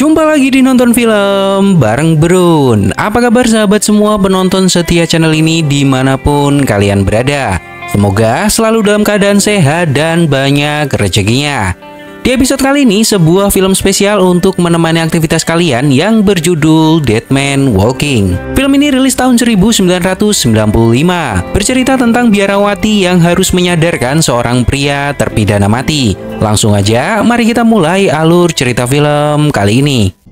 Jumpa lagi di Nonton Film bareng Brun. Apa kabar sahabat semua penonton setia channel ini dimanapun kalian berada? Semoga selalu dalam keadaan sehat dan banyak rezekinya. Di episode kali ini sebuah film spesial untuk menemani aktivitas kalian yang berjudul Dead Man Walking. Film ini rilis tahun 1995, bercerita tentang biarawati yang harus menyadarkan seorang pria terpidana mati. Langsung aja, mari kita mulai alur cerita film kali ini.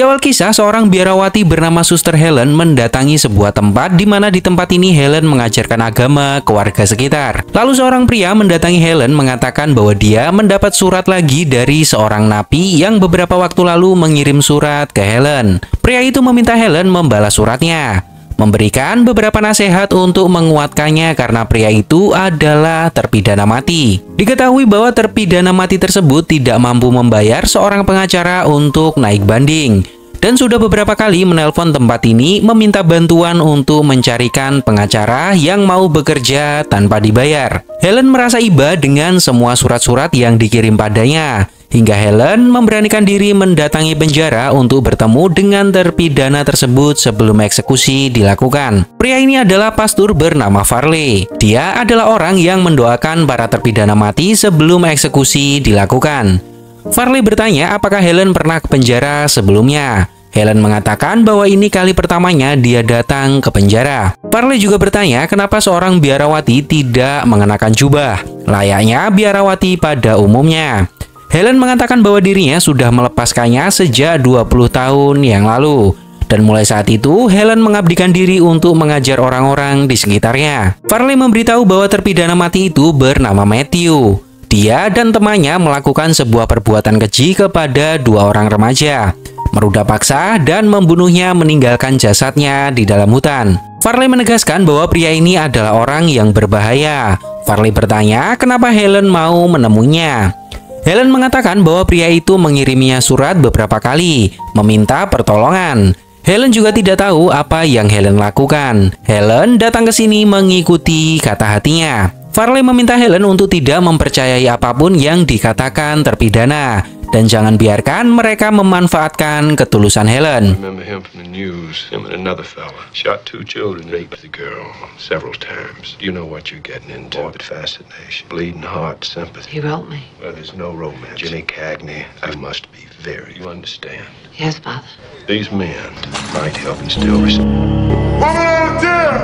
Di awal kisah, seorang biarawati bernama Suster Helen mendatangi sebuah tempat di mana di tempat ini Helen mengajarkan agama ke warga sekitar. Lalu seorang pria mendatangi Helen mengatakan bahwa dia mendapat surat lagi dari seorang napi yang beberapa waktu lalu mengirim surat ke Helen. Pria itu meminta Helen membalas suratnya, memberikan beberapa nasihat untuk menguatkannya karena pria itu adalah terpidana mati. Diketahui bahwa terpidana mati tersebut tidak mampu membayar seorang pengacara untuk naik banding dan sudah beberapa kali menelpon tempat ini meminta bantuan untuk mencarikan pengacara yang mau bekerja tanpa dibayar. Helen merasa iba dengan semua surat-surat yang dikirim padanya, hingga Helen memberanikan diri mendatangi penjara untuk bertemu dengan terpidana tersebut sebelum eksekusi dilakukan. Pria ini adalah pastor bernama Farley. Dia adalah orang yang mendoakan para terpidana mati sebelum eksekusi dilakukan. Farley bertanya apakah Helen pernah ke penjara sebelumnya. Helen mengatakan bahwa ini kali pertamanya dia datang ke penjara. Farley juga bertanya kenapa seorang biarawati tidak mengenakan jubah, layaknya biarawati pada umumnya. Helen mengatakan bahwa dirinya sudah melepaskannya sejak 20 tahun yang lalu. Dan mulai saat itu, Helen mengabdikan diri untuk mengajar orang-orang di sekitarnya. Farley memberitahu bahwa terpidana mati itu bernama Matthew. Dia dan temannya melakukan sebuah perbuatan keji kepada dua orang remaja, meruda paksa dan membunuhnya meninggalkan jasadnya di dalam hutan. Farley menegaskan bahwa pria ini adalah orang yang berbahaya. Farley bertanya kenapa Helen mau menemuinya. Helen mengatakan bahwa pria itu mengiriminya surat beberapa kali, meminta pertolongan. Helen juga tidak tahu apa yang Helen lakukan. Helen datang ke sini mengikuti kata hatinya. Farley meminta Helen untuk tidak mempercayai apapun yang dikatakan terpidana, dan jangan biarkan mereka memanfaatkan ketulusan Helen.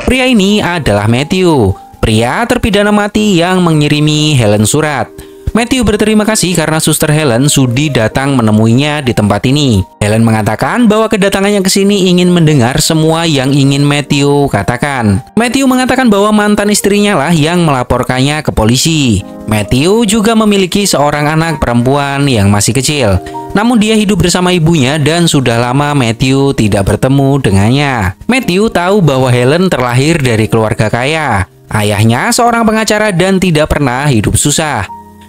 Pria ini adalah Matthew, pria terpidana mati yang mengirimi Helen surat. Matthew berterima kasih karena Suster Helen sudi datang menemuinya di tempat ini. Helen mengatakan bahwa kedatangannya ke sini ingin mendengar semua yang ingin Matthew katakan. Matthew mengatakan bahwa mantan istrinya lah yang melaporkannya ke polisi. Matthew juga memiliki seorang anak perempuan yang masih kecil. Namun dia hidup bersama ibunya dan sudah lama Matthew tidak bertemu dengannya. Matthew tahu bahwa Helen terlahir dari keluarga kaya. Ayahnya seorang pengacara dan tidak pernah hidup susah.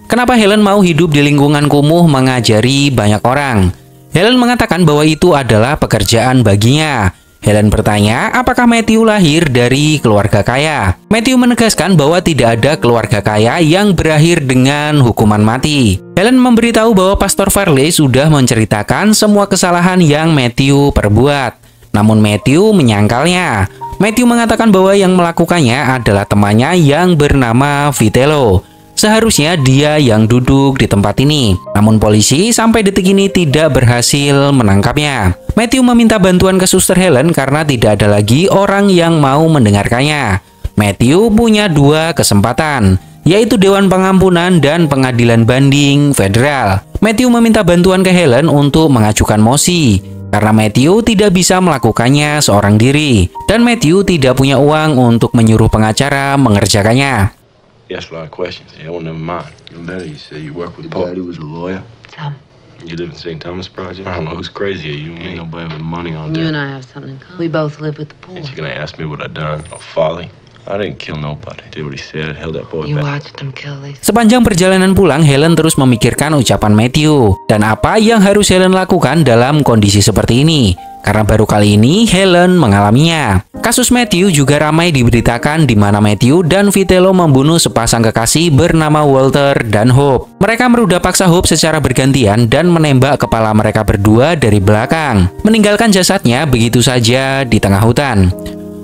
Kenapa Helen mau hidup di lingkungan kumuh mengajari banyak orang? Helen mengatakan bahwa itu adalah pekerjaan baginya. Helen bertanya apakah Matthew lahir dari keluarga kaya. Matthew menegaskan bahwa tidak ada keluarga kaya yang berakhir dengan hukuman mati. Helen memberitahu bahwa Pastor Farley sudah menceritakan semua kesalahan yang Matthew perbuat. Namun Matthew menyangkalnya. Matthew mengatakan bahwa yang melakukannya adalah temannya yang bernama Vitello. Seharusnya dia yang duduk di tempat ini. Namun polisi sampai detik ini tidak berhasil menangkapnya. Matthew meminta bantuan ke Suster Helen karena tidak ada lagi orang yang mau mendengarkannya. Matthew punya dua kesempatan, yaitu Dewan Pengampunan dan Pengadilan Banding Federal. Matthew meminta bantuan ke Helen untuk mengajukan mosi, karena Matthew tidak bisa melakukannya seorang diri. Dan Matthew tidak punya uang untuk menyuruh pengacara mengerjakannya. He asked a lot of questions. Yeah, well, never mind. In letter, you say you work with Paul. Daddy was a lawyer. Some. You live in St. Thomas Project? I don't know who's crazier, you and me. Ain't nobody with money on You there. and I have something in common. We both live with the poor. Ain't you gonna ask me what I done? Oh, folly? I didn't kill nobody. Did what he said. Held that boy You back. watched him kill these. Sepanjang perjalanan pulang, Helen terus memikirkan ucapan Matthew dan apa yang harus Helen lakukan dalam kondisi seperti ini. Karena baru kali ini Helen mengalaminya. Kasus Matthew juga ramai diberitakan di mana Matthew dan Vitello membunuh sepasang kekasih bernama Walter dan Hope. Mereka merudah paksa Hope secara bergantian dan menembak kepala mereka berdua dari belakang, meninggalkan jasadnya begitu saja di tengah hutan.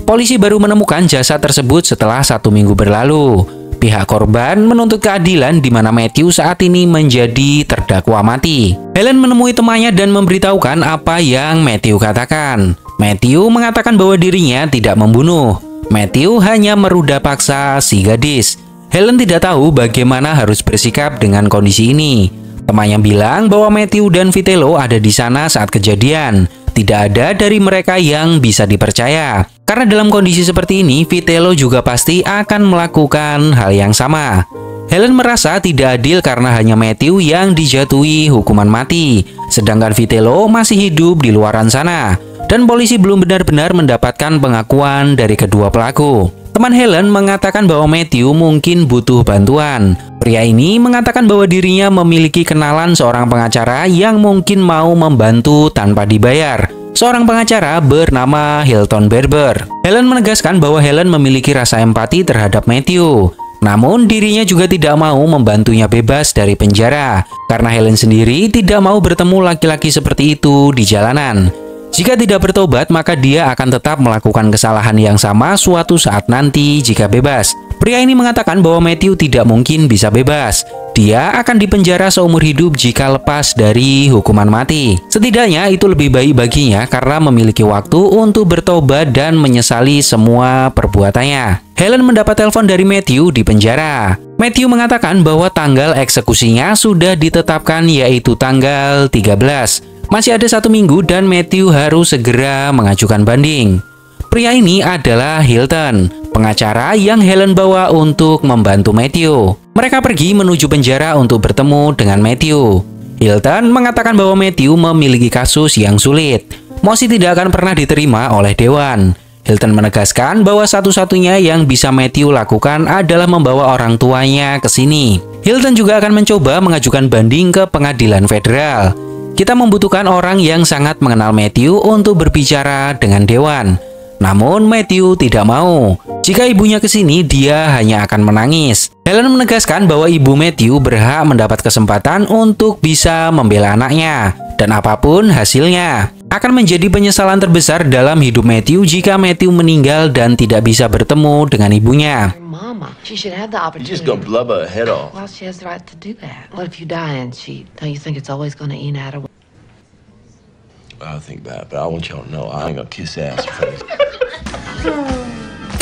Polisi baru menemukan jasad tersebut setelah 1 minggu berlalu. Pihak korban menuntut keadilan di mana Matthew saat ini menjadi terdakwa mati. Helen menemui temannya dan memberitahukan apa yang Matthew katakan. Matthew mengatakan bahwa dirinya tidak membunuh. Matthew hanya merudah paksa si gadis. Helen tidak tahu bagaimana harus bersikap dengan kondisi ini. Temannya bilang bahwa Matthew dan Vitello ada di sana saat kejadian. Tidak ada dari mereka yang bisa dipercaya. Karena dalam kondisi seperti ini, Vitello juga pasti akan melakukan hal yang sama. Helen merasa tidak adil karena hanya Matthew yang dijatuhi hukuman mati, sedangkan Vitello masih hidup di luaran sana. Dan polisi belum benar-benar mendapatkan pengakuan dari kedua pelaku. Teman Helen mengatakan bahwa Matthew mungkin butuh bantuan. Pria ini mengatakan bahwa dirinya memiliki kenalan seorang pengacara yang mungkin mau membantu tanpa dibayar. Seorang pengacara bernama Hilton Barber. Helen menegaskan bahwa Helen memiliki rasa empati terhadap Matthew. Namun dirinya juga tidak mau membantunya bebas dari penjara. Karena Helen sendiri tidak mau bertemu laki-laki seperti itu di jalanan. Jika tidak bertobat, maka dia akan tetap melakukan kesalahan yang sama suatu saat nanti jika bebas. Pria ini mengatakan bahwa Matthew tidak mungkin bisa bebas. Dia akan dipenjara seumur hidup jika lepas dari hukuman mati. Setidaknya itu lebih baik baginya karena memiliki waktu untuk bertobat dan menyesali semua perbuatannya. Helen mendapat telepon dari Matthew di penjara. Matthew mengatakan bahwa tanggal eksekusinya sudah ditetapkan yaitu tanggal 13. Masih ada 1 minggu dan Matthew harus segera mengajukan banding. Pria ini adalah Hilton, pengacara yang Helen bawa untuk membantu Matthew. Mereka pergi menuju penjara untuk bertemu dengan Matthew. Hilton mengatakan bahwa Matthew memiliki kasus yang sulit. Mosi tidak akan pernah diterima oleh Dewan. Hilton menegaskan bahwa satu-satunya yang bisa Matthew lakukan adalah membawa orang tuanya ke sini. Hilton juga akan mencoba mengajukan banding ke pengadilan federal. Kita membutuhkan orang yang sangat mengenal Matthew untuk berbicara dengan Dewan. Namun Matthew tidak mau. Jika ibunya ke sini, dia hanya akan menangis. Helen menegaskan bahwa ibu Matthew berhak mendapat kesempatan untuk bisa membela anaknya. Dan apapun hasilnya, akan menjadi penyesalan terbesar dalam hidup Matthew jika Matthew meninggal dan tidak bisa bertemu dengan ibunya. Mama, she should have the You opportunity. just gonna blubber her head off. Well, she has the right to do that. What if you die and she? Don't you think it's always going to end out of? I'll think about it, but I want y'all to know I ain't gonna kiss ass in front of you.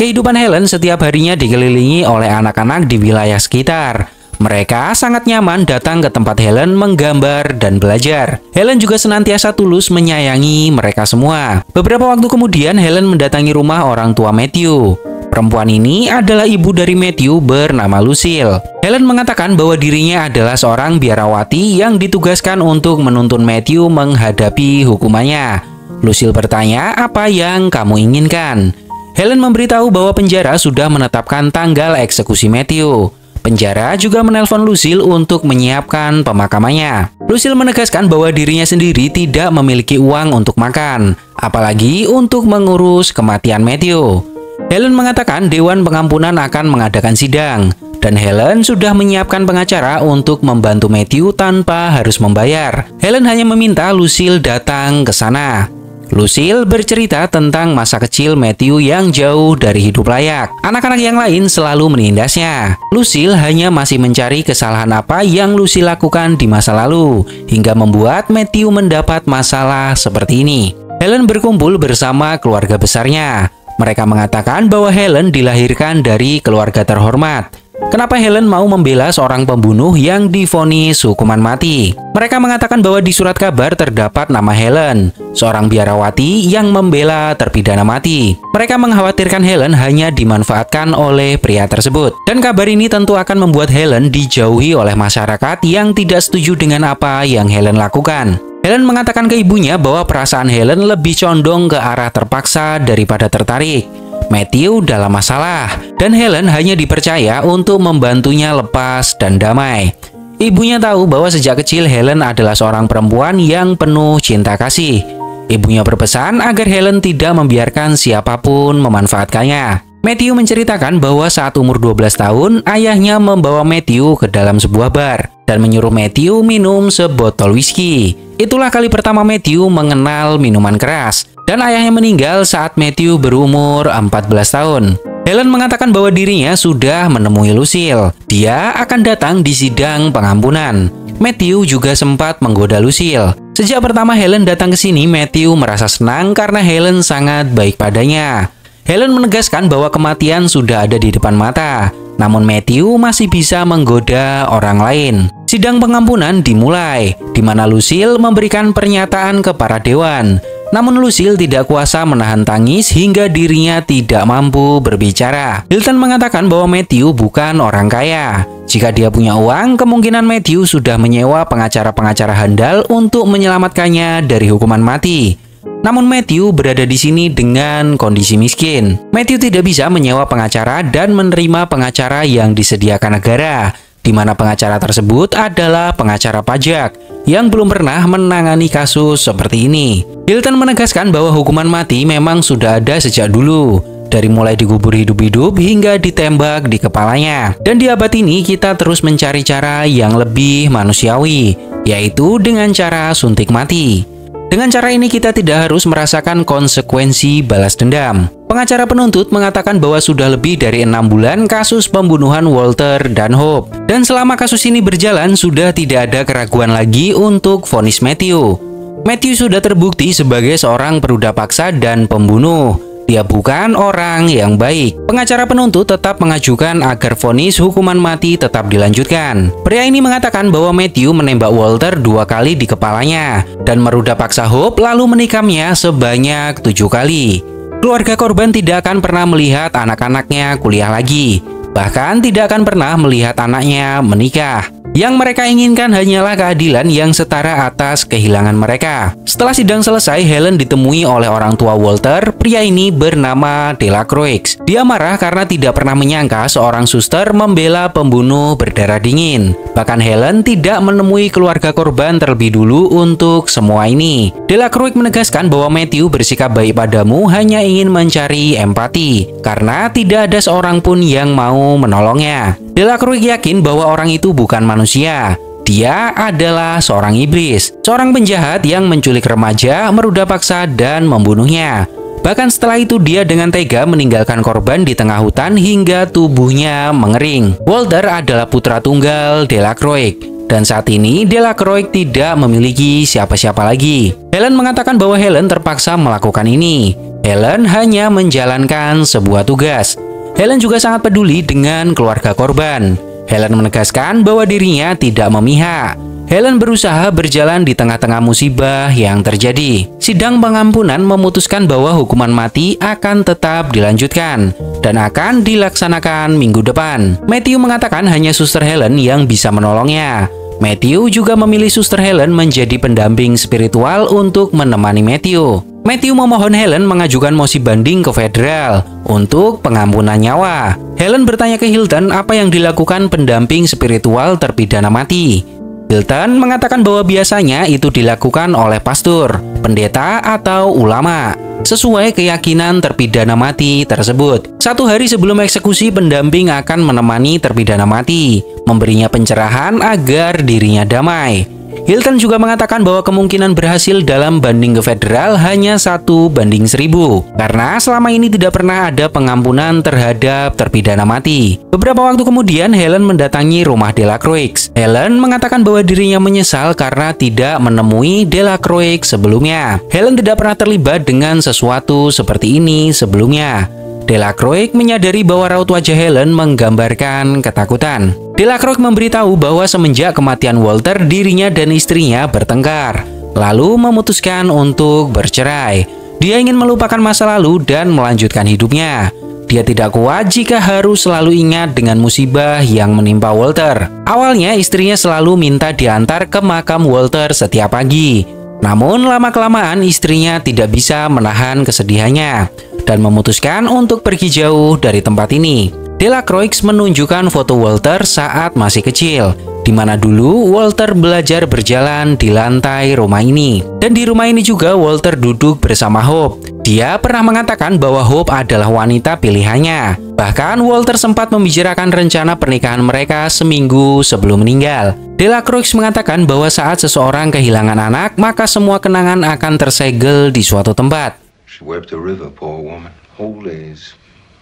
Kehidupan Helen setiap harinya dikelilingi oleh anak-anak di wilayah sekitar. Mereka sangat nyaman datang ke tempat Helen menggambar dan belajar. Helen juga senantiasa tulus menyayangi mereka semua. Beberapa waktu kemudian Helen mendatangi rumah orang tua Matthew. Perempuan ini adalah ibu dari Matthew bernama Lucille. Helen mengatakan bahwa dirinya adalah seorang biarawati yang ditugaskan untuk menuntun Matthew menghadapi hukumannya. Lucille bertanya, "Apa yang kamu inginkan?" Helen memberitahu bahwa penjara sudah menetapkan tanggal eksekusi Matthew. Penjara juga menelpon Lucille untuk menyiapkan pemakamannya. Lucille menegaskan bahwa dirinya sendiri tidak memiliki uang untuk makan, apalagi untuk mengurus kematian Matthew. Helen mengatakan Dewan Pengampunan akan mengadakan sidang, dan Helen sudah menyiapkan pengacara untuk membantu Matthew tanpa harus membayar. Helen hanya meminta Lucille datang ke sana. Lucille bercerita tentang masa kecil Matthew yang jauh dari hidup layak. Anak-anak yang lain selalu menindasnya. Lucille hanya masih mencari kesalahan apa yang Lucille lakukan di masa lalu, hingga membuat Matthew mendapat masalah seperti ini. Helen berkumpul bersama keluarga besarnya. Mereka mengatakan bahwa Helen dilahirkan dari keluarga terhormat. Kenapa Helen mau membela seorang pembunuh yang divonis hukuman mati? Mereka mengatakan bahwa di surat kabar terdapat nama Helen, seorang biarawati yang membela terpidana mati. Mereka mengkhawatirkan Helen hanya dimanfaatkan oleh pria tersebut. Dan kabar ini tentu akan membuat Helen dijauhi oleh masyarakat yang tidak setuju dengan apa yang Helen lakukan. Helen mengatakan ke ibunya bahwa perasaan Helen lebih condong ke arah terpaksa daripada tertarik. Matthew dalam masalah, dan Helen hanya dipercaya untuk membantunya lepas dan damai. Ibunya tahu bahwa sejak kecil Helen adalah seorang perempuan yang penuh cinta kasih. Ibunya berpesan agar Helen tidak membiarkan siapapun memanfaatkannya. Matthew menceritakan bahwa saat umur 12 tahun, ayahnya membawa Matthew ke dalam sebuah bar dan menyuruh Matthew minum sebotol whisky. Itulah kali pertama Matthew mengenal minuman keras, dan ayahnya meninggal saat Matthew berumur 14 tahun. Helen mengatakan bahwa dirinya sudah menemui Lucille. Dia akan datang di sidang pengampunan. Matthew juga sempat menggoda Lucille. Sejak pertama Helen datang ke sini, Matthew merasa senang karena Helen sangat baik padanya. Helen menegaskan bahwa kematian sudah ada di depan mata, namun Matthew masih bisa menggoda orang lain. Sidang pengampunan dimulai, di mana Lucille memberikan pernyataan ke para dewan. Namun Lucille tidak kuasa menahan tangis hingga dirinya tidak mampu berbicara. Hilton mengatakan bahwa Matthew bukan orang kaya. Jika dia punya uang, kemungkinan Matthew sudah menyewa pengacara-pengacara handal untuk menyelamatkannya dari hukuman mati. Namun Matthew berada di sini dengan kondisi miskin. Matthew tidak bisa menyewa pengacara dan menerima pengacara yang disediakan negara, di mana pengacara tersebut adalah pengacara pajak yang belum pernah menangani kasus seperti ini. Hilton menegaskan bahwa hukuman mati memang sudah ada sejak dulu, dari mulai dikubur hidup-hidup hingga ditembak di kepalanya. Dan di abad ini kita terus mencari cara yang lebih manusiawi, yaitu dengan cara suntik mati. Dengan cara ini kita tidak harus merasakan konsekuensi balas dendam. Pengacara penuntut mengatakan bahwa sudah lebih dari 6 bulan kasus pembunuhan Walter dan Hope. Dan selama kasus ini berjalan, sudah tidak ada keraguan lagi untuk vonis Matthew. Matthew sudah terbukti sebagai seorang peruda paksa dan pembunuh. Dia bukan orang yang baik. Pengacara penuntut tetap mengajukan agar vonis hukuman mati tetap dilanjutkan. Pria ini mengatakan bahwa Matthew menembak Walter 2 kali di kepalanya dan meruda paksa Hope lalu menikamnya sebanyak 7 kali. Keluarga korban tidak akan pernah melihat anak-anaknya kuliah lagi. Bahkan tidak akan pernah melihat anaknya menikah. Yang mereka inginkan hanyalah keadilan yang setara atas kehilangan mereka. Setelah sidang selesai, Helen ditemui oleh orang tua Walter. Pria ini bernama Delacroix. Dia marah karena tidak pernah menyangka seorang suster membela pembunuh berdarah dingin. Bahkan Helen tidak menemui keluarga korban terlebih dulu untuk semua ini. Delacroix menegaskan bahwa Matthew bersikap baik padamu hanya ingin mencari empati, karena tidak ada seorang pun yang mau menolongnya. Delacroix yakin bahwa orang itu bukan manusia. Dia adalah seorang iblis, seorang penjahat yang menculik remaja, meruda paksa, dan membunuhnya. Bahkan setelah itu dia dengan tega meninggalkan korban di tengah hutan hingga tubuhnya mengering. Walter adalah putra tunggal Delacroix, dan saat ini Delacroix tidak memiliki siapa-siapa lagi. Helen mengatakan bahwa Helen terpaksa melakukan ini. Helen hanya menjalankan sebuah tugas. Helen juga sangat peduli dengan keluarga korban. Helen menegaskan bahwa dirinya tidak memihak. Helen berusaha berjalan di tengah-tengah musibah yang terjadi. Sidang pengampunan memutuskan bahwa hukuman mati akan tetap dilanjutkan dan akan dilaksanakan minggu depan. Matthew mengatakan hanya Suster Helen yang bisa menolongnya. Matthew juga memilih Suster Helen menjadi pendamping spiritual untuk menemani Matthew. Matthew memohon Helen mengajukan mosi banding ke federal untuk pengampunan nyawa. Helen bertanya ke Hilton apa yang dilakukan pendamping spiritual terpidana mati. Hilton mengatakan bahwa biasanya itu dilakukan oleh pastor, pendeta, atau ulama, sesuai keyakinan terpidana mati tersebut. 1 hari sebelum eksekusi, pendamping akan menemani terpidana mati, memberinya pencerahan agar dirinya damai. Hilton juga mengatakan bahwa kemungkinan berhasil dalam banding ke federal hanya 1:1000, karena selama ini tidak pernah ada pengampunan terhadap terpidana mati. Beberapa waktu kemudian, Helen mendatangi rumah Delacroix. Helen mengatakan bahwa dirinya menyesal karena tidak menemui Delacroix sebelumnya. Helen tidak pernah terlibat dengan sesuatu seperti ini sebelumnya. Delacroix menyadari bahwa raut wajah Helen menggambarkan ketakutan. Delacroix memberitahu bahwa semenjak kematian Walter, dirinya dan istrinya bertengkar, lalu memutuskan untuk bercerai. Dia ingin melupakan masa lalu dan melanjutkan hidupnya. Dia tidak kuat jika harus selalu ingat dengan musibah yang menimpa Walter. Awalnya istrinya selalu minta diantar ke makam Walter setiap pagi. Namun lama-kelamaan istrinya tidak bisa menahan kesedihannya. dan memutuskan untuk pergi jauh dari tempat ini. Delacroix menunjukkan foto Walter saat masih kecil, di mana dulu Walter belajar berjalan di lantai rumah ini. Dan di rumah ini juga Walter duduk bersama Hope. Dia pernah mengatakan bahwa Hope adalah wanita pilihannya. Bahkan Walter sempat membicarakan rencana pernikahan mereka seminggu sebelum meninggal. Delacroix mengatakan bahwa saat seseorang kehilangan anak, maka semua kenangan akan tersegel di suatu tempat. She wept a river, poor woman. Whole days.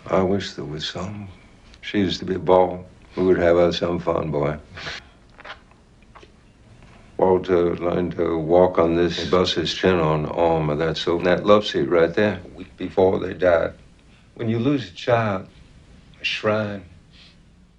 I wish there was some. She used to be a ball. We would have us some fun, boy. Walter learned to walk on this, bust his chin on the arm of that sofa. That love seat right there, a week before they died. When you lose a child, a shrine.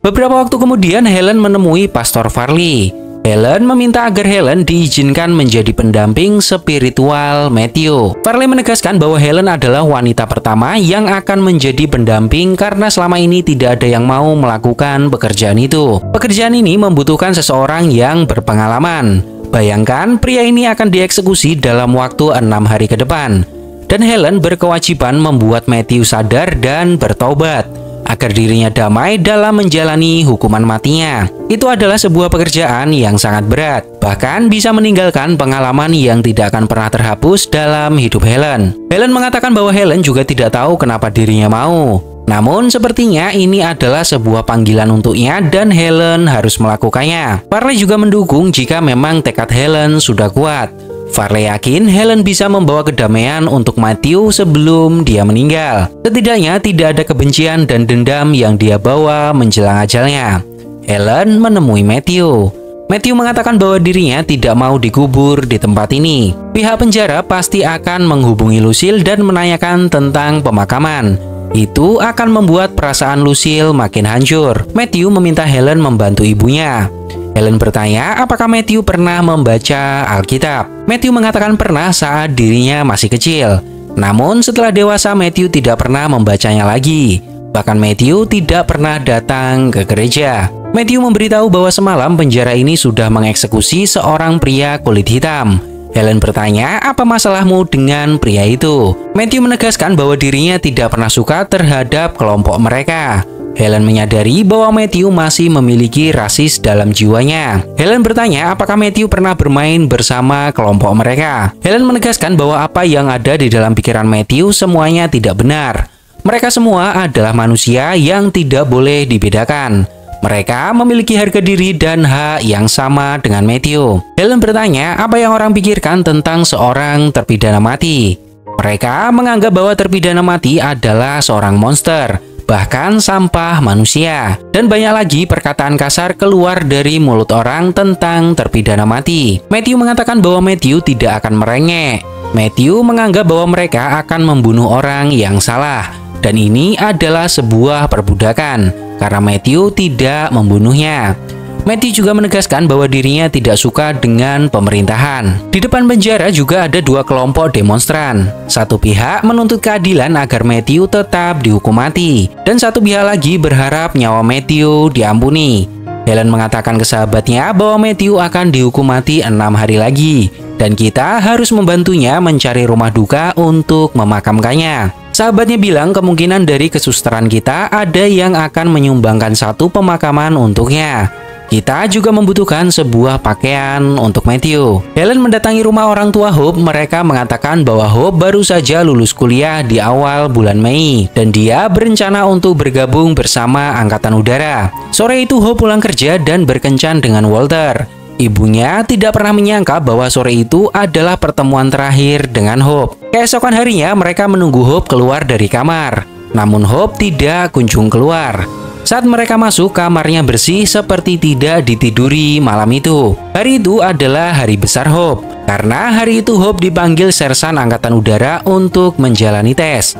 Beberapa waktu kemudian Helen menemui Pastor Farley. Helen meminta agar Helen diizinkan menjadi pendamping spiritual Matthew. Farley menegaskan bahwa Helen adalah wanita pertama yang akan menjadi pendamping karena selama ini tidak ada yang mau melakukan pekerjaan itu. Pekerjaan ini membutuhkan seseorang yang berpengalaman. Bayangkan, pria ini akan dieksekusi dalam waktu 6 hari ke depan. Dan Helen berkewajiban membuat Matthew sadar dan bertobat agar dirinya damai dalam menjalani hukuman matinya. Itu adalah sebuah pekerjaan yang sangat berat, bahkan bisa meninggalkan pengalaman yang tidak akan pernah terhapus dalam hidup Helen. Helen mengatakan bahwa Helen juga tidak tahu kenapa dirinya mau. Namun sepertinya ini adalah sebuah panggilan untuknya dan Helen harus melakukannya. Farley juga mendukung jika memang tekad Helen sudah kuat. Farley yakin Helen bisa membawa kedamaian untuk Matthew sebelum dia meninggal. Setidaknya tidak ada kebencian dan dendam yang dia bawa menjelang ajalnya. Helen menemui Matthew. Matthew mengatakan bahwa dirinya tidak mau dikubur di tempat ini. Pihak penjara pasti akan menghubungi Lucille dan menanyakan tentang pemakaman. Itu akan membuat perasaan Lucille makin hancur. Matthew meminta Helen membantu ibunya. Helen bertanya apakah Matthew pernah membaca Alkitab. Matthew mengatakan pernah saat dirinya masih kecil. Namun setelah dewasa Matthew tidak pernah membacanya lagi. Bahkan Matthew tidak pernah datang ke gereja. Matthew memberitahu bahwa semalam penjara ini sudah mengeksekusi seorang pria kulit hitam. Helen bertanya, apa masalahmu dengan pria itu? Matthew menegaskan bahwa dirinya tidak pernah suka terhadap kelompok mereka. Helen menyadari bahwa Matthew masih memiliki rasis dalam jiwanya. Helen bertanya apakah Matthew pernah bermain bersama kelompok mereka. Helen menegaskan bahwa apa yang ada di dalam pikiran Matthew semuanya tidak benar. Mereka semua adalah manusia yang tidak boleh dibedakan. Mereka memiliki harga diri dan hak yang sama dengan Matthew. Helen bertanya apa yang orang pikirkan tentang seorang terpidana mati. Mereka menganggap bahwa terpidana mati adalah seorang monster, bahkan sampah manusia. Dan banyak lagi perkataan kasar keluar dari mulut orang tentang terpidana mati. Matthew mengatakan bahwa Matthew tidak akan merengek. Matthew menganggap bahwa mereka akan membunuh orang yang salah. Dan ini adalah sebuah perbudakan, karena Matthew tidak membunuhnya. Matthew juga menegaskan bahwa dirinya tidak suka dengan pemerintahan. Di depan penjara juga ada dua kelompok demonstran. Satu pihak menuntut keadilan agar Matthew tetap dihukum mati, dan satu pihak lagi berharap nyawa Matthew diampuni. Helen mengatakan ke sahabatnya bahwa Matthew akan dihukum mati 6 hari lagi, dan kita harus membantunya mencari rumah duka untuk memakamkannya. Sahabatnya bilang kemungkinan dari kesusteran kita ada yang akan menyumbangkan satu pemakaman untuknya. Kita juga membutuhkan sebuah pakaian untuk Matthew. Helen mendatangi rumah orang tua Hope. Mereka mengatakan bahwa Hope baru saja lulus kuliah di awal bulan Mei, dan dia berencana untuk bergabung bersama Angkatan Udara. Sore itu Hope pulang kerja dan berkencan dengan Walter. Ibunya tidak pernah menyangka bahwa sore itu adalah pertemuan terakhir dengan Hope. Keesokan harinya mereka menunggu Hope keluar dari kamar. Namun Hope tidak kunjung keluar. Saat mereka masuk, kamarnya bersih seperti tidak ditiduri malam itu. Hari itu adalah hari besar Hope, karena hari itu Hope dipanggil sersan Angkatan Udara untuk menjalani tes.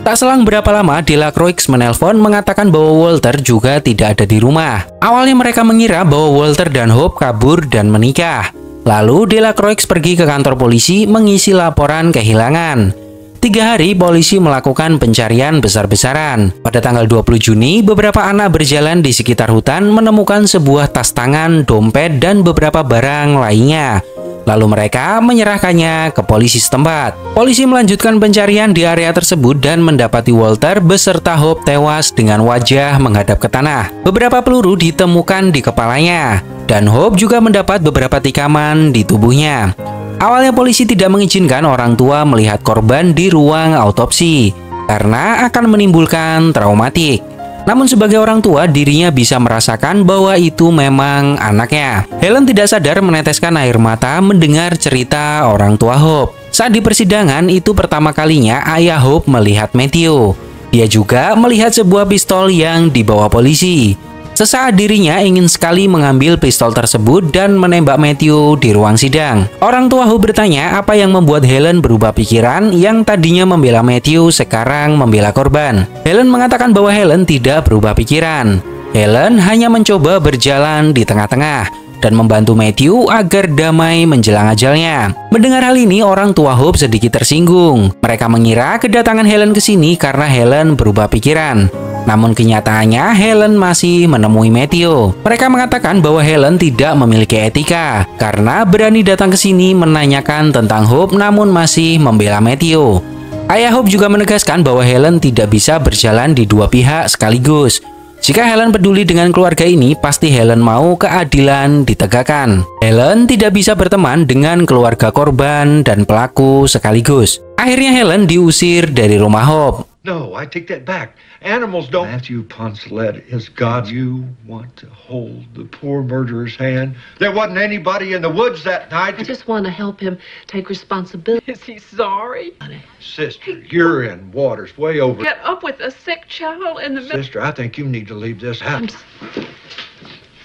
Tak selang berapa lama, Delacroix menelpon mengatakan bahwa Walter juga tidak ada di rumah. Awalnya mereka mengira bahwa Walter dan Hope kabur dan menikah. Lalu Delacroix pergi ke kantor polisi mengisi laporan kehilangan. 3 hari polisi melakukan pencarian besar-besaran. Pada tanggal 20 Juni, beberapa anak berjalan di sekitar hutan menemukan sebuah tas tangan, dompet, dan beberapa barang lainnya. Lalu mereka menyerahkannya ke polisi setempat. Polisi melanjutkan pencarian di area tersebut dan mendapati Walter beserta Hope tewas dengan wajah menghadap ke tanah. Beberapa peluru ditemukan di kepalanya, dan Hope juga mendapat beberapa tikaman di tubuhnya. Awalnya polisi tidak mengizinkan orang tua melihat korban di ruang autopsi karena akan menimbulkan traumatik. Namun sebagai orang tua, dirinya bisa merasakan bahwa itu memang anaknya. Helen tidak sadar meneteskan air mata mendengar cerita orang tua Hope. Saat di persidangan, itu pertama kalinya ayah Hope melihat Matthew. Dia juga melihat sebuah pistol yang dibawa polisi. Sesaat dirinya ingin sekali mengambil pistol tersebut dan menembak Matthew di ruang sidang. Orang tua Hope bertanya apa yang membuat Helen berubah pikiran yang tadinya membela Matthew sekarang membela korban. Helen mengatakan bahwa Helen tidak berubah pikiran. Helen hanya mencoba berjalan di tengah-tengah dan membantu Matthew agar damai menjelang ajalnya. Mendengar hal ini, orang tua Hope sedikit tersinggung. Mereka mengira kedatangan Helen ke sini karena Helen berubah pikiran. Namun kenyataannya Helen masih menemui Matthew. Mereka mengatakan bahwa Helen tidak memiliki etika karena berani datang ke sini menanyakan tentang Hope namun masih membela Matthew. Ayah Hope juga menegaskan bahwa Helen tidak bisa berjalan di dua pihak sekaligus. Jika Helen peduli dengan keluarga ini, pasti Helen mau keadilan ditegakkan. Helen tidak bisa berteman dengan keluarga korban dan pelaku sekaligus. Akhirnya Helen diusir dari rumah Hope. No, I take that back. Animals don't. Matthew Poncelet is God. You want to hold the poor murderer's hand? There wasn't anybody in the woods that night. I just want to help him take responsibility. Is he sorry? Sister, you're in waters way over. Get up with a sick child in the middle. Sister, I think you need to leave this house.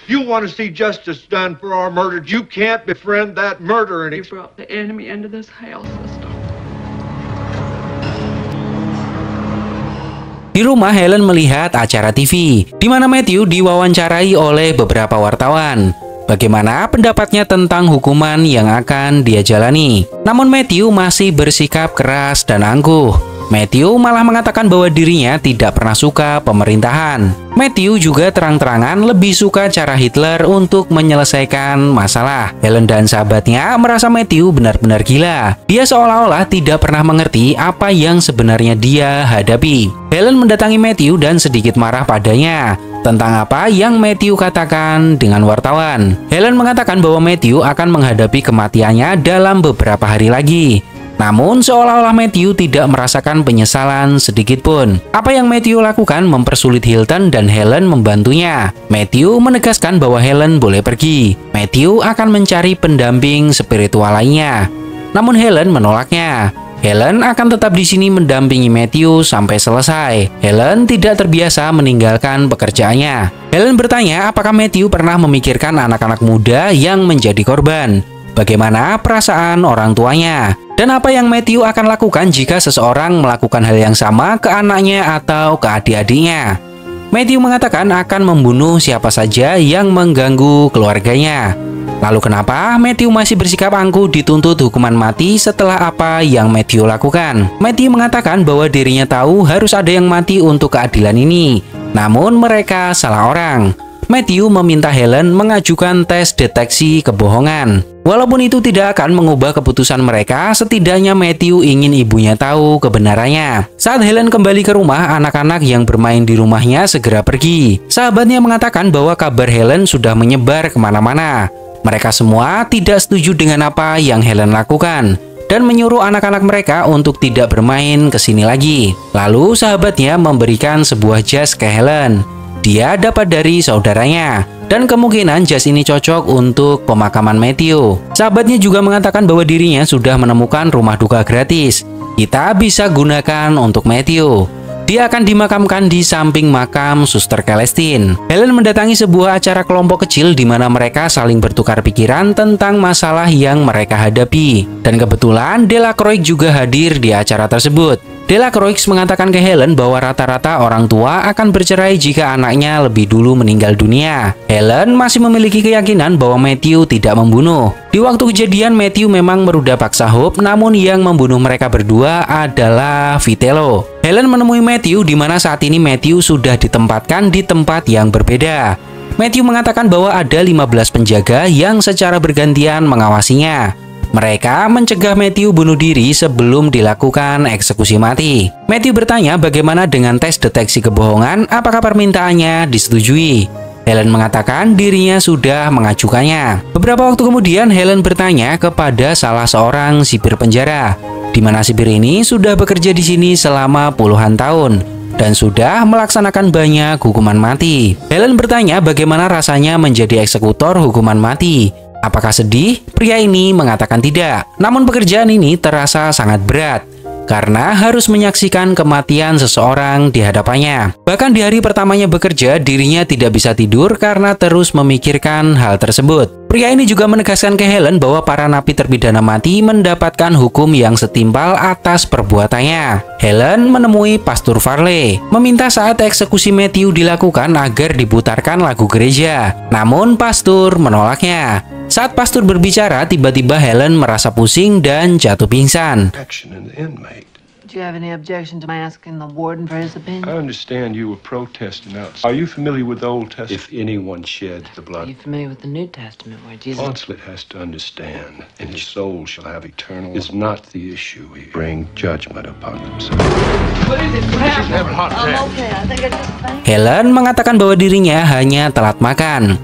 You want to see justice done for our murdered. You can't befriend that murderer. You brought the enemy into this house, sister. Di rumah, Helen melihat acara TV, di mana Matthew diwawancarai oleh beberapa wartawan. Bagaimana pendapatnya tentang hukuman yang akan dia jalani? Namun Matthew masih bersikap keras dan angkuh. Matthew malah mengatakan bahwa dirinya tidak pernah suka pemerintahan. Matthew juga terang-terangan lebih suka cara Hitler untuk menyelesaikan masalah. Helen dan sahabatnya merasa Matthew benar-benar gila. Dia seolah-olah tidak pernah mengerti apa yang sebenarnya dia hadapi. Helen mendatangi Matthew dan sedikit marah padanya tentang apa yang Matthew katakan dengan wartawan. Helen mengatakan bahwa Matthew akan menghadapi kematiannya dalam beberapa hari lagi. Namun seolah-olah Matthew tidak merasakan penyesalan sedikit pun. Apa yang Matthew lakukan mempersulit Hilton dan Helen membantunya. Matthew menegaskan bahwa Helen boleh pergi. Matthew akan mencari pendamping spiritual lainnya. Namun Helen menolaknya. Helen akan tetap di sini mendampingi Matthew sampai selesai. Helen tidak terbiasa meninggalkan pekerjaannya. Helen bertanya apakah Matthew pernah memikirkan anak-anak muda yang menjadi korban. Bagaimana perasaan orang tuanya? Dan apa yang Matthew akan lakukan jika seseorang melakukan hal yang sama ke anaknya atau ke adik-adiknya? Matthew mengatakan akan membunuh siapa saja yang mengganggu keluarganya. Lalu kenapa Matthew masih bersikap angkuh dituntut hukuman mati setelah apa yang Matthew lakukan? Matthew mengatakan bahwa dirinya tahu harus ada yang mati untuk keadilan ini. Namun mereka salah orang. Matthew meminta Helen mengajukan tes deteksi kebohongan. Walaupun itu tidak akan mengubah keputusan mereka, setidaknya Matthew ingin ibunya tahu kebenarannya. Saat Helen kembali ke rumah, anak-anak yang bermain di rumahnya segera pergi. Sahabatnya mengatakan bahwa kabar Helen sudah menyebar kemana-mana. Mereka semua tidak setuju dengan apa yang Helen lakukan dan menyuruh anak-anak mereka untuk tidak bermain ke sini lagi. Lalu sahabatnya memberikan sebuah jas ke Helen. Dia dapat dari saudaranya, dan kemungkinan jas ini cocok untuk pemakaman Matthew. Sahabatnya juga mengatakan bahwa dirinya sudah menemukan rumah duka gratis. Kita bisa gunakan untuk Matthew. Dia akan dimakamkan di samping makam Suster Celestine. Helen mendatangi sebuah acara kelompok kecil di mana mereka saling bertukar pikiran tentang masalah yang mereka hadapi. Dan kebetulan Delacroix juga hadir di acara tersebut. Delacroix mengatakan ke Helen bahwa rata-rata orang tua akan bercerai jika anaknya lebih dulu meninggal dunia. Helen masih memiliki keyakinan bahwa Matthew tidak membunuh. Di waktu kejadian, Matthew memang meruda paksa Hope, namun yang membunuh mereka berdua adalah Vitello. Helen menemui Matthew di mana saat ini Matthew sudah ditempatkan di tempat yang berbeda. Matthew mengatakan bahwa ada 15 penjaga yang secara bergantian mengawasinya. Mereka mencegah Matthew bunuh diri sebelum dilakukan eksekusi mati. Matthew bertanya bagaimana dengan tes deteksi kebohongan, apakah permintaannya disetujui. Helen mengatakan dirinya sudah mengajukannya. Beberapa waktu kemudian Helen bertanya kepada salah seorang sipir penjara, di mana sipir ini sudah bekerja di sini selama puluhan tahun dan sudah melaksanakan banyak hukuman mati. Helen bertanya bagaimana rasanya menjadi eksekutor hukuman mati. Apakah sedih? Pria ini mengatakan tidak. Namun pekerjaan ini terasa sangat berat karena harus menyaksikan kematian seseorang di hadapannya. Bahkan di hari pertamanya bekerja, dirinya tidak bisa tidur karena terus memikirkan hal tersebut. Pria ini juga menegaskan ke Helen bahwa para napi terpidana mati mendapatkan hukum yang setimpal atas perbuatannya. Helen menemui Pastor Farley, meminta saat eksekusi Matthew dilakukan agar diputarkan lagu gereja. Namun Pastor menolaknya. Saat Pastor berbicara, tiba-tiba Helen merasa pusing dan jatuh pingsan. Action in the inmate. Do you have any objection to my asking the warden for his I opinion? understand you were protesting outside. Are you familiar with the Old Testament? If anyone shed the Are blood, you familiar with the New Testament where Jesus... Onslett has to understand, and his soul shall have eternal. Is not the issue here. Bring judgment upon themselves. Helen mengatakan bahwa dirinya hanya telat makan.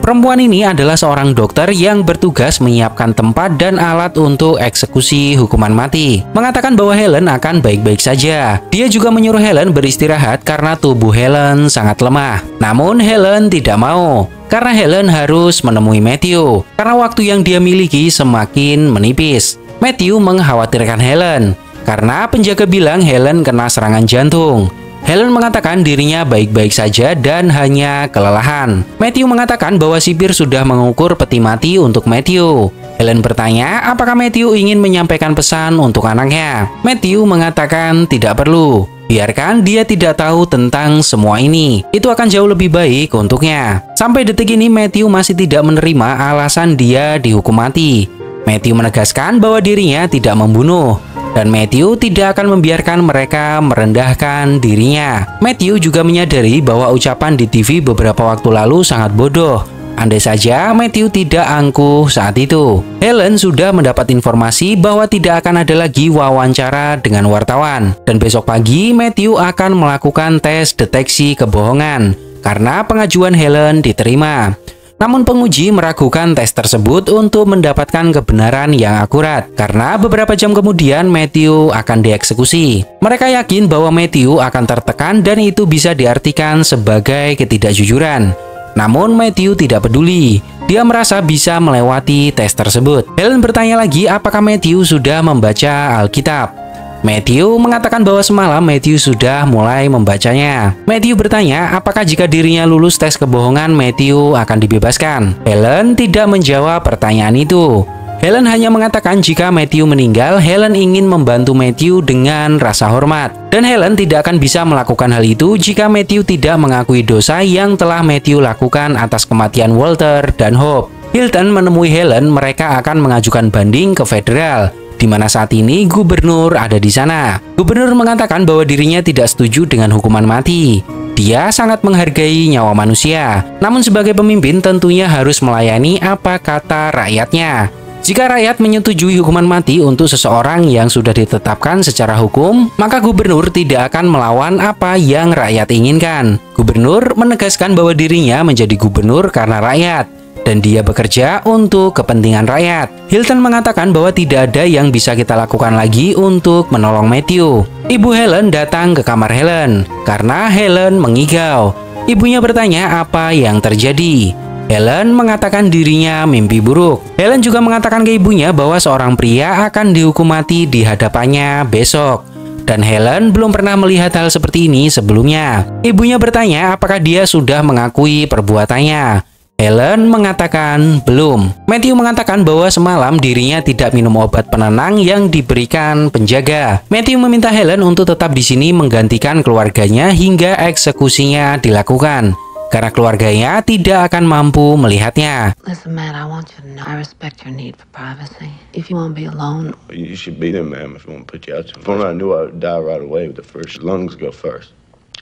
Perempuan ini adalah seorang dokter yang bertugas menyiapkan tempat dan alat untuk eksekusi hukuman mati. Mengatakan bahwa Helen akan baik-baik saja. Dia juga menyuruh Helen beristirahat karena tubuh Helen sangat lemah. Namun Helen tidak mau, karena Helen harus menemui Matthew, karena waktu yang dia miliki semakin menipis. Matthew mengkhawatirkan Helen, karena penjaga bilang Helen kena serangan jantung. Helen mengatakan dirinya baik-baik saja dan hanya kelelahan. Matthew mengatakan bahwa sipir sudah mengukur peti mati untuk Matthew. Helen bertanya apakah Matthew ingin menyampaikan pesan untuk anaknya. Matthew mengatakan tidak perlu. Biarkan dia tidak tahu tentang semua ini. Itu akan jauh lebih baik untuknya. Sampai detik ini Matthew masih tidak menerima alasan dia dihukum mati. Matthew menegaskan bahwa dirinya tidak membunuh. Dan Matthew tidak akan membiarkan mereka merendahkan dirinya. Matthew juga menyadari bahwa ucapan di TV beberapa waktu lalu sangat bodoh. Andai saja Matthew tidak angkuh saat itu. Helen sudah mendapat informasi bahwa tidak akan ada lagi wawancara dengan wartawan. Dan besok pagi Matthew akan melakukan tes deteksi kebohongan karena pengajuan Helen diterima. Namun penguji meragukan tes tersebut untuk mendapatkan kebenaran yang akurat, karena beberapa jam kemudian Matthew akan dieksekusi. Mereka yakin bahwa Matthew akan tertekan dan itu bisa diartikan sebagai ketidakjujuran. Namun Matthew tidak peduli, dia merasa bisa melewati tes tersebut. Helen bertanya lagi apakah Matthew sudah membaca Alkitab. Matthew mengatakan bahwa semalam Matthew sudah mulai membacanya. Matthew bertanya apakah jika dirinya lulus tes kebohongan Matthew akan dibebaskan. Helen tidak menjawab pertanyaan itu. Helen hanya mengatakan jika Matthew meninggal, Helen ingin membantu Matthew dengan rasa hormat. Dan Helen tidak akan bisa melakukan hal itu jika Matthew tidak mengakui dosa yang telah Matthew lakukan atas kematian Walter dan Hope. Hilton menemui Helen, mereka akan mengajukan banding ke federal, di mana saat ini gubernur ada di sana. Gubernur mengatakan bahwa dirinya tidak setuju dengan hukuman mati. Dia sangat menghargai nyawa manusia. Namun sebagai pemimpin tentunya harus melayani apa kata rakyatnya. Jika rakyat menyetujui hukuman mati untuk seseorang yang sudah ditetapkan secara hukum, maka gubernur tidak akan melawan apa yang rakyat inginkan. Gubernur menegaskan bahwa dirinya menjadi gubernur karena rakyat, dan dia bekerja untuk kepentingan rakyat. Hilton mengatakan bahwa tidak ada yang bisa kita lakukan lagi untuk menolong Matthew. Ibu Helen datang ke kamar Helen karena Helen mengigau. Ibunya bertanya apa yang terjadi. Helen mengatakan dirinya mimpi buruk. Helen juga mengatakan ke ibunya bahwa seorang pria akan dihukum mati di hadapannya besok. Dan Helen belum pernah melihat hal seperti ini sebelumnya. Ibunya bertanya apakah dia sudah mengakui perbuatannya. Helen mengatakan belum. Matthew mengatakan bahwa semalam dirinya tidak minum obat penenang yang diberikan penjaga. Matthew meminta Helen untuk tetap di sini menggantikan keluarganya hingga eksekusinya dilakukan, karena keluarganya tidak akan mampu melihatnya. Listen, Matt, I want you to know I respect your need for privacy. If you want to be alone, You should be there, ma'am, if you want to put you out. If only I knew I would die right away with the first. Lungs go first.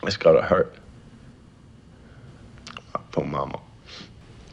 It's gotta hurt. Poor mama.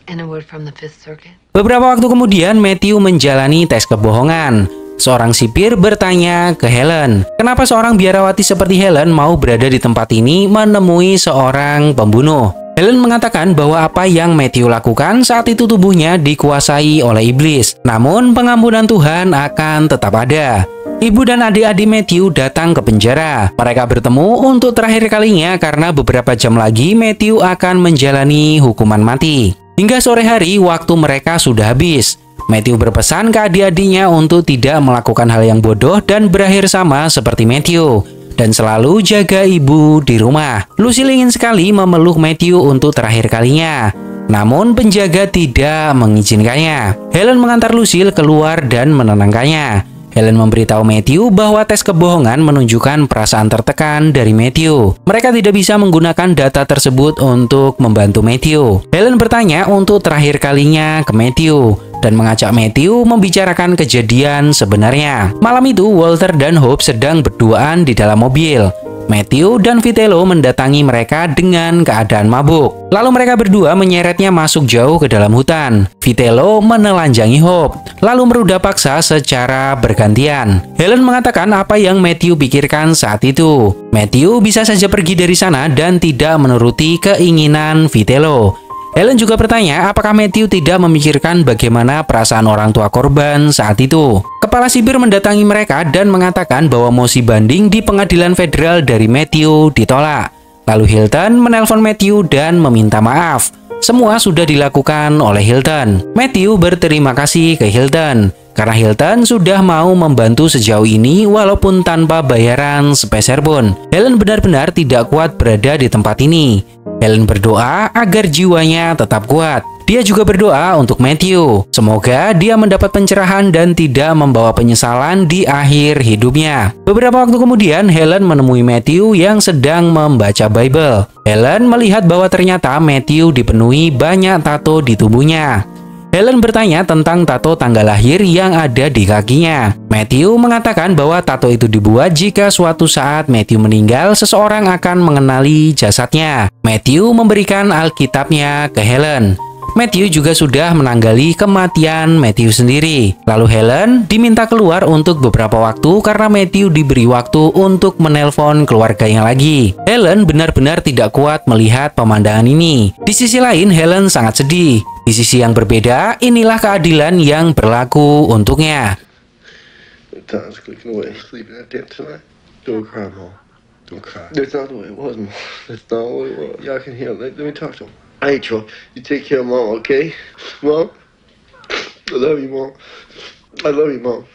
And a word from the Fifth Circuit? Beberapa waktu kemudian, Matthew menjalani tes kebohongan. Seorang sipir bertanya ke Helen, kenapa seorang biarawati seperti Helen mau berada di tempat ini menemui seorang pembunuh. Helen mengatakan bahwa apa yang Matthew lakukan saat itu tubuhnya dikuasai oleh iblis. Namun pengampunan Tuhan akan tetap ada. Ibu dan adik-adik Matthew datang ke penjara. Mereka bertemu untuk terakhir kalinya karena beberapa jam lagi Matthew akan menjalani hukuman mati. Hingga sore hari, waktu mereka sudah habis. Matthew berpesan ke adik-adiknya untuk tidak melakukan hal yang bodoh dan berakhir sama seperti Matthew, dan selalu jaga ibu di rumah. Lucille ingin sekali memeluk Matthew untuk terakhir kalinya. Namun penjaga tidak mengizinkannya. Helen mengantar Lucille keluar dan menenangkannya. Helen memberitahu Matthew bahwa tes kebohongan menunjukkan perasaan tertekan dari Matthew. Mereka tidak bisa menggunakan data tersebut untuk membantu Matthew. Helen bertanya untuk terakhir kalinya ke Matthew dan mengajak Matthew membicarakan kejadian sebenarnya. Malam itu, Walter dan Hope sedang berduaan di dalam mobil. Matthew dan Vitello mendatangi mereka dengan keadaan mabuk. Lalu mereka berdua menyeretnya masuk jauh ke dalam hutan. Vitello menelanjangi Hope, lalu merudah paksa secara bergantian. Helen mengatakan apa yang Matthew pikirkan saat itu. Matthew bisa saja pergi dari sana dan tidak menuruti keinginan Vitello. Helen juga bertanya apakah Matthew tidak memikirkan bagaimana perasaan orang tua korban saat itu. Kepala sipir mendatangi mereka dan mengatakan bahwa mosi banding di pengadilan federal dari Matthew ditolak. Lalu Hilton menelpon Matthew dan meminta maaf. Semua sudah dilakukan oleh Hilton. Matthew berterima kasih ke Hilton karena Hilton sudah mau membantu sejauh ini walaupun tanpa bayaran sepeser pun. Helen benar-benar tidak kuat berada di tempat ini. Helen berdoa agar jiwanya tetap kuat. Dia juga berdoa untuk Matthew. Semoga dia mendapat pencerahan dan tidak membawa penyesalan di akhir hidupnya. Beberapa waktu kemudian, Helen menemui Matthew yang sedang membaca Bible. Helen melihat bahwa ternyata Matthew dipenuhi banyak tato di tubuhnya. Helen bertanya tentang tato tanggal lahir yang ada di kakinya. Matthew mengatakan bahwa tato itu dibuat jika suatu saat Matthew meninggal, seseorang akan mengenali jasadnya. Matthew memberikan Alkitabnya ke Helen. Matthew juga sudah menanggali kematian Matthew sendiri. Lalu Helen diminta keluar untuk beberapa waktu karena Matthew diberi waktu untuk menelpon keluarganya lagi. Helen benar-benar tidak kuat melihat pemandangan ini. Di sisi lain, Helen sangat sedih. Di sisi yang berbeda, inilah keadilan yang berlaku untuknya. Time's clicking away. Sleeping at damn tonight. Don't cry, Mom. Don't cry. That's not the way it was, Mom. That's not what it was. Y'all can hear. Let me talk to him. Hey, Troy. You take care of Mom, okay? Mom? I love you, Mom. I love you, Mom.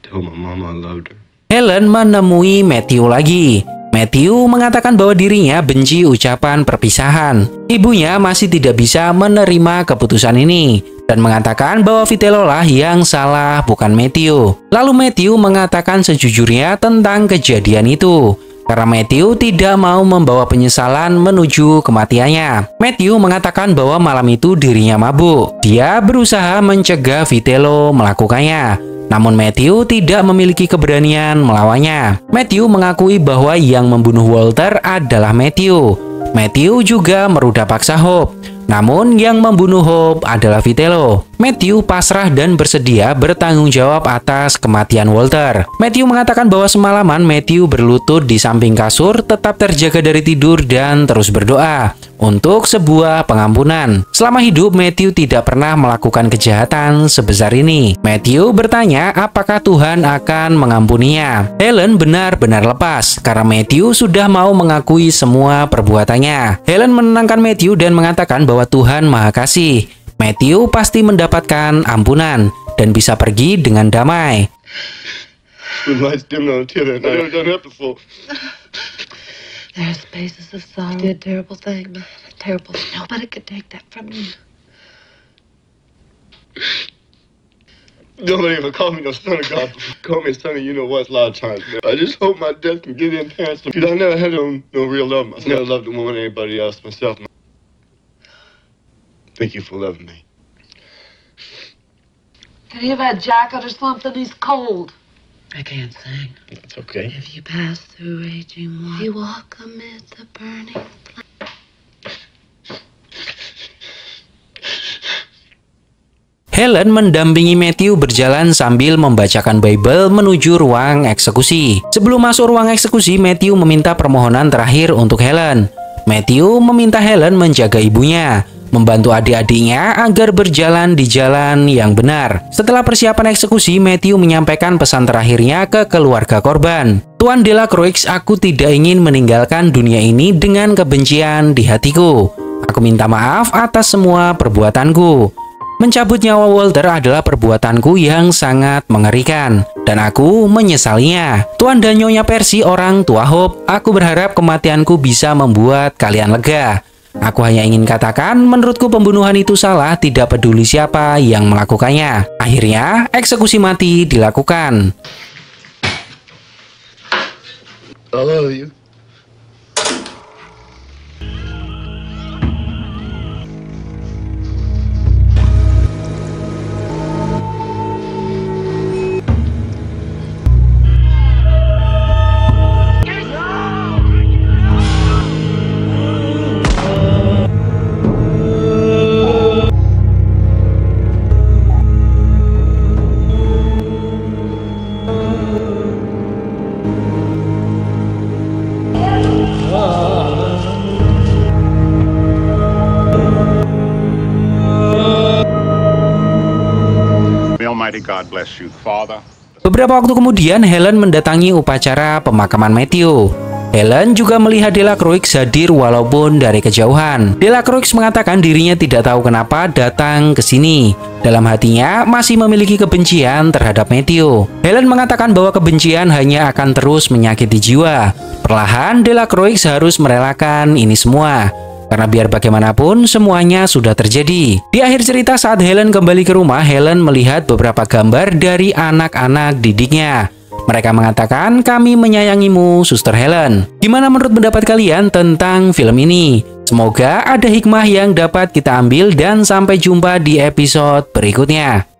Tell my mama I loved her. Helen menemui Matthew lagi. Matthew mengatakan bahwa dirinya benci ucapan perpisahan. Ibunya masih tidak bisa menerima keputusan ini dan mengatakan bahwa Vitello lah yang salah, bukan Matthew. Lalu Matthew mengatakan sejujurnya tentang kejadian itu karena Matthew tidak mau membawa penyesalan menuju kematiannya. Matthew mengatakan bahwa malam itu dirinya mabuk. Dia berusaha mencegah Vitello melakukannya. Namun Matthew tidak memiliki keberanian melawannya. Matthew mengakui bahwa yang membunuh Walter adalah Matthew. Matthew juga merudah paksa Hope. Namun yang membunuh Hope adalah Vitello. Matthew pasrah dan bersedia bertanggung jawab atas kematian Walter. Matthew mengatakan bahwa semalaman Matthew berlutut di samping kasur, tetap terjaga dari tidur dan terus berdoa untuk sebuah pengampunan. Selama hidup, Matthew tidak pernah melakukan kejahatan sebesar ini. Matthew bertanya apakah Tuhan akan mengampuninya. Helen benar-benar lepas karena Matthew sudah mau mengakui semua perbuatannya. Helen menenangkan Matthew dan mengatakan bahwa Tuhan Maha Kasih. Matthew pasti mendapatkan ampunan dan bisa pergi dengan damai. The lights dim on the TV. I've never done that before. There are spaces of sorrow. You did a terrible thing, man. Terrible. Nobody could take that from you. Nobody ever called me no son of God. Call me son of you know what a lot of times, man. I just hope my death can give them parents. Because I never had no real love. I never loved a woman or anybody else myself. Thank you for loving me. Can you have a jacket or something? He's cold. I can't sing. It's okay. If you pass through raging water, you walk amid the burning flame. Helen mendampingi Matthew berjalan sambil membacakan Bible menuju ruang eksekusi. Sebelum masuk ruang eksekusi, Matthew meminta permohonan terakhir untuk Helen. Matthew meminta Helen menjaga ibunya, membantu adik-adiknya agar berjalan di jalan yang benar. Setelah persiapan eksekusi, Matthew menyampaikan pesan terakhirnya ke keluarga korban. Tuan Delacroix, aku tidak ingin meninggalkan dunia ini dengan kebencian di hatiku. Aku minta maaf atas semua perbuatanku. Mencabut nyawa Walter adalah perbuatanku yang sangat mengerikan, dan aku menyesalinya. Tuan dan Nyonya Percy, orang tua Hope, aku berharap kematianku bisa membuat kalian lega. Aku hanya ingin katakan, menurutku pembunuhan itu salah, tidak peduli siapa yang melakukannya. Akhirnya, eksekusi mati dilakukan. I love you. God bless you, Father. Beberapa waktu kemudian, Helen mendatangi upacara pemakaman Matthew. Helen juga melihat Delacroix hadir walaupun dari kejauhan. Delacroix mengatakan dirinya tidak tahu kenapa datang ke sini. Dalam hatinya masih memiliki kebencian terhadap Matthew. Helen mengatakan bahwa kebencian hanya akan terus menyakiti jiwa. Perlahan, Delacroix harus merelakan ini semua. Karena biar bagaimanapun, semuanya sudah terjadi. Di akhir cerita, saat Helen kembali ke rumah, Helen melihat beberapa gambar dari anak-anak didiknya. Mereka mengatakan, kami menyayangimu, Suster Helen. Gimana menurut pendapat kalian tentang film ini? Semoga ada hikmah yang dapat kita ambil dan sampai jumpa di episode berikutnya.